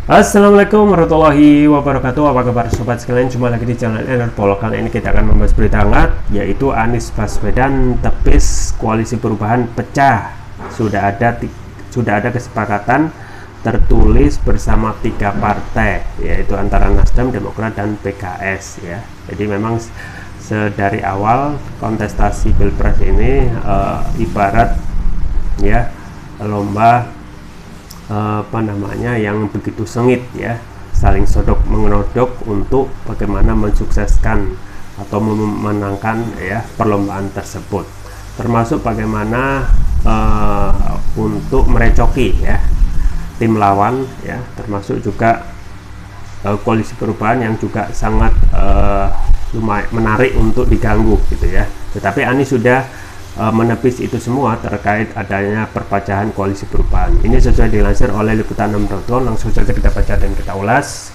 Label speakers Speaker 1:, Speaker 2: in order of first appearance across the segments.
Speaker 1: Assalamualaikum warahmatullahi wabarakatuh. Apa kabar sobat sekalian? Jumpa lagi di channel Enerpol. Kali ini kita akan membahas berita hangat, yaitu Anies Baswedan tepis koalisi perubahan pecah. Sudah ada kesepakatan tertulis bersama 3 partai, yaitu antara Nasdem, Demokrat, dan PKS ya. Jadi memang dari awal kontestasi Pilpres ini ibarat ya lomba yang begitu sengit ya, saling sodok menodok untuk bagaimana mensukseskan atau memenangkan ya perlombaan tersebut, termasuk bagaimana untuk merecoki ya tim lawan ya, termasuk juga koalisi perubahan yang juga sangat lumayan menarik untuk diganggu gitu ya. Tetapi Anies sudah menepis itu semua terkait adanya perpecahan koalisi perubahan. Ini sesuai dilansir oleh liputan6.com. Langsung saja kita baca dan kita ulas.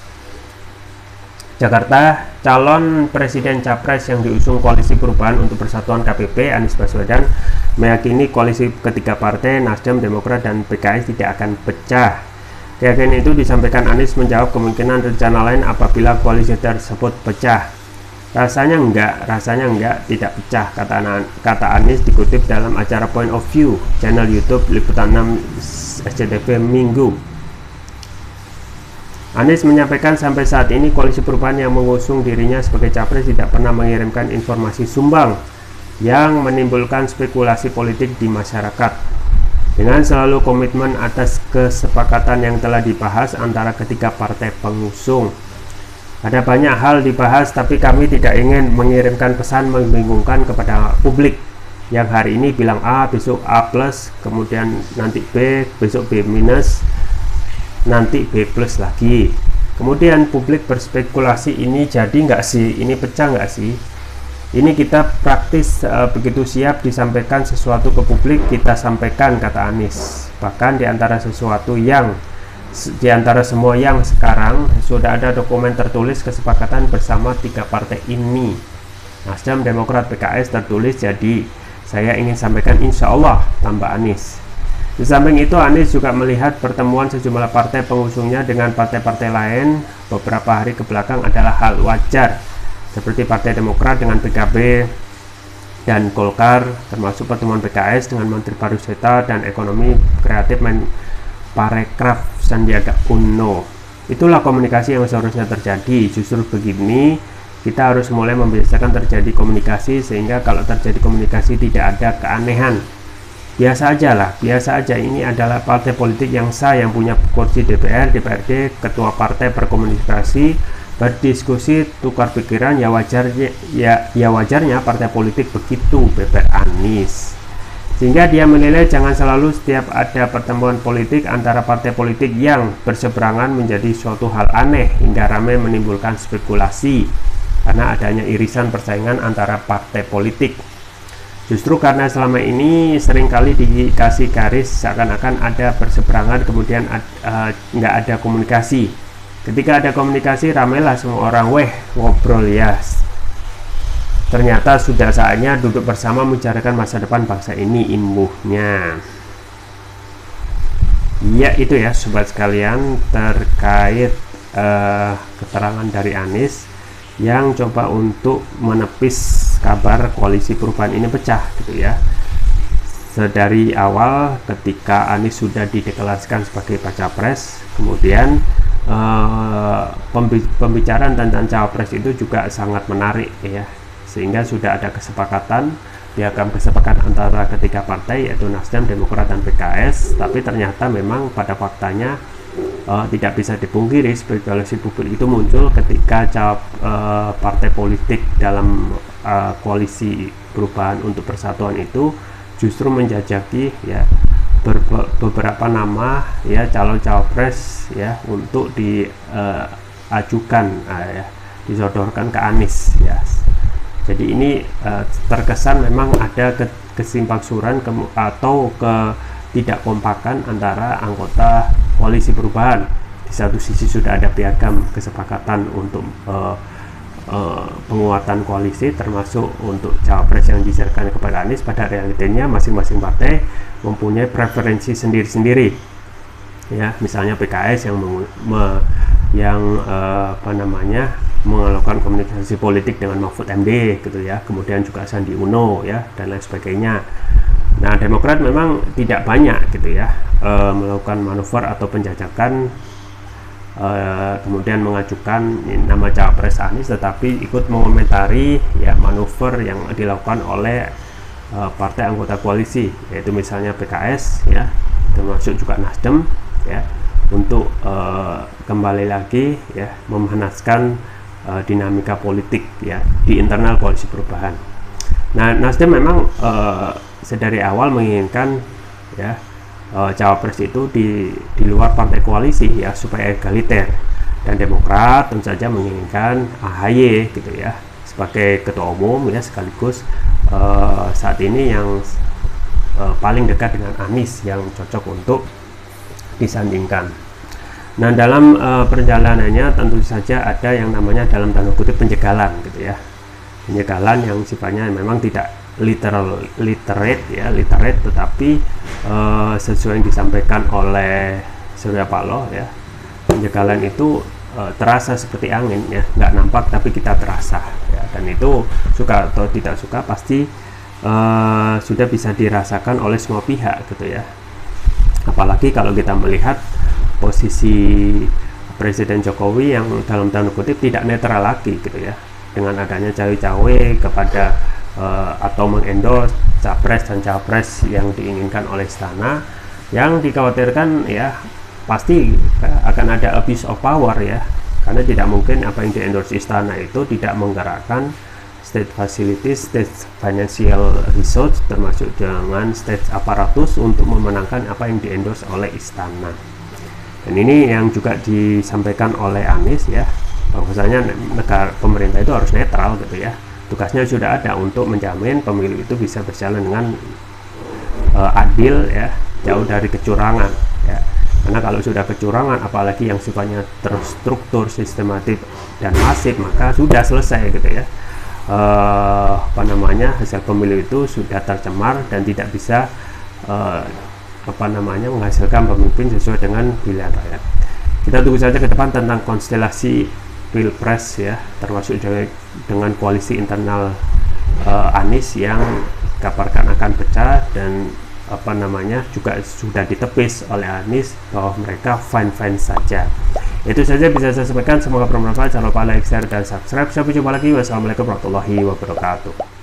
Speaker 1: Jakarta, calon presiden capres yang diusung koalisi perubahan untuk persatuan KPP Anies Baswedan meyakini koalisi ketiga partai Nasdem, Demokrat, dan PKS tidak akan pecah. Keyakinan itu disampaikan Anies menjawab kemungkinan rencana lain apabila koalisi tersebut pecah. Rasanya enggak, tidak pecah, kata Anies dikutip dalam acara Point of View, channel YouTube Liputan 6 SCTV Minggu. Anies menyampaikan sampai saat ini koalisi perubahan yang mengusung dirinya sebagai capres tidak pernah mengirimkan informasi sumbang yang menimbulkan spekulasi politik di masyarakat. Dengan selalu komitmen atas kesepakatan yang telah dibahas antara ketiga partai pengusung. Ada banyak hal dibahas, tapi kami tidak ingin mengirimkan pesan membingungkan kepada publik yang hari ini bilang A, besok A plus, kemudian nanti B, besok B minus, nanti B plus lagi. Kemudian publik berspekulasi, ini jadi nggak sih, ini pecah nggak sih. Ini kita praktis begitu siap disampaikan sesuatu ke publik, kita sampaikan, kata Anies. Bahkan di antara semua yang sekarang sudah ada dokumen tertulis kesepakatan bersama 3 partai ini, Nasdem, Demokrat, PKS tertulis. Jadi saya ingin sampaikan insya Allah, tambah Anies. Di samping itu Anies juga melihat pertemuan sejumlah partai pengusungnya dengan partai-partai lain beberapa hari kebelakang adalah hal wajar, seperti Partai Demokrat dengan PKB dan Golkar, termasuk pertemuan PKS dengan Menteri Pariwisata dan Ekonomi Kreatif Parekraf Sandiaga Uno. Itulah komunikasi yang seharusnya terjadi. Justru begini kita harus mulai membiasakan terjadi komunikasi, sehingga kalau terjadi komunikasi tidak ada keanehan. Biasa aja. Ini adalah partai politik yang sah, yang punya kursi DPR, DPRD, ketua partai berkomunikasi, berdiskusi, tukar pikiran. Wajarnya partai politik begitu, beber Anies. Sehingga dia menilai jangan selalu setiap ada pertemuan politik antara partai politik yang berseberangan menjadi suatu hal aneh hingga ramai menimbulkan spekulasi karena adanya irisan persaingan antara partai politik. Justru karena selama ini seringkali dikasih garis seakan-akan ada berseberangan, kemudian nggak ada komunikasi. Ketika ada komunikasi, ramailah semua orang ngobrol ya. Ternyata sudah saatnya duduk bersama membicarakan masa depan bangsa ini, imbuhnya. Ya itu ya sobat sekalian, terkait keterangan dari Anies yang coba untuk menepis kabar koalisi perubahan ini pecah gitu ya. Sedari awal ketika Anies sudah dideklarasikan sebagai capres, kemudian pembicaraan tentang cawapres itu juga sangat menarik ya, sehingga sudah ada kesepakatan antara ketiga partai, yaitu Nasdem, Demokrat, dan PKS. Tapi ternyata memang pada faktanya tidak bisa dipungkiri spekulasi publik itu muncul ketika partai politik dalam koalisi perubahan untuk persatuan itu justru menjajaki ya beberapa nama ya calon cawapres ya untuk diajukan disodorkan ke Anies ya. Jadi ini terkesan memang ada kesimpangsuran atau ketidakkompakan antara anggota koalisi perubahan. Di satu sisi sudah ada piagam kesepakatan untuk penguatan koalisi, termasuk untuk cawapres yang diserahkan kepada Anies. Pada realitanya masing-masing partai mempunyai preferensi sendiri-sendiri. ya, misalnya PKS yang melakukan komunikasi politik dengan Mahfud MD gitu ya, kemudian juga Sandi Uno ya, dan lain sebagainya. Nah, Demokrat memang tidak banyak gitu ya melakukan manuver atau penjajakan, kemudian mengajukan nama cawapres Anies, tetapi ikut mengomentari ya manuver yang dilakukan oleh partai anggota koalisi, yaitu misalnya PKS ya, termasuk juga Nasdem ya, untuk kembali lagi ya memanaskan dinamika politik ya di internal koalisi perubahan. Nah, Nasdem memang sedari awal menginginkan ya cawapres itu di luar partai koalisi ya, supaya egaliter, dan Demokrat tentu saja menginginkan AHY gitu ya sebagai ketua umum ya, sekaligus saat ini yang paling dekat dengan Anies, yang cocok untuk disandingkan. Nah, dalam perjalanannya tentu saja ada yang namanya dalam tanda kutip penjagalan gitu ya, penjagalan yang sifatnya memang tidak literate, tetapi sesuai yang disampaikan oleh Surya Paloh ya, penjagalan itu terasa seperti angin ya, nggak nampak tapi kita terasa ya, dan itu suka atau tidak suka pasti sudah bisa dirasakan oleh semua pihak gitu ya. Apalagi kalau kita melihat posisi Presiden Jokowi yang dalam tanda kutip tidak netral lagi gitu ya, dengan adanya cawe-cawe kepada atau mengendorse capres dan cawapres yang diinginkan oleh istana, yang dikhawatirkan ya pasti akan ada abuse of power ya, karena tidak mungkin apa yang di-endorse istana itu tidak menggerakkan state facilities, state financial resource, termasuk dengan state aparatus untuk memenangkan apa yang di-endorse oleh istana. Dan ini yang juga disampaikan oleh Anies ya, bahwasanya pemerintah itu harus netral gitu ya, tugasnya sudah ada untuk menjamin pemilu itu bisa berjalan dengan adil ya, jauh dari kecurangan ya. Karena kalau sudah kecurangan, apalagi yang sifatnya terstruktur, sistematik dan masif, maka sudah selesai gitu ya. Hasil pemilu itu sudah tercemar dan tidak bisa menghasilkan pemimpin sesuai dengan pilihan rakyat. Kita tunggu saja ke depan tentang konstelasi Pilpres ya, termasuk dengan koalisi internal Anies yang kabarkan akan pecah, dan juga sudah ditepis oleh Anies bahwa mereka fine-fine saja. Itu saja bisa saya sampaikan, semoga bermanfaat. Jangan lupa like, share, dan subscribe. Sampai jumpa lagi. Wassalamualaikum warahmatullahi wabarakatuh.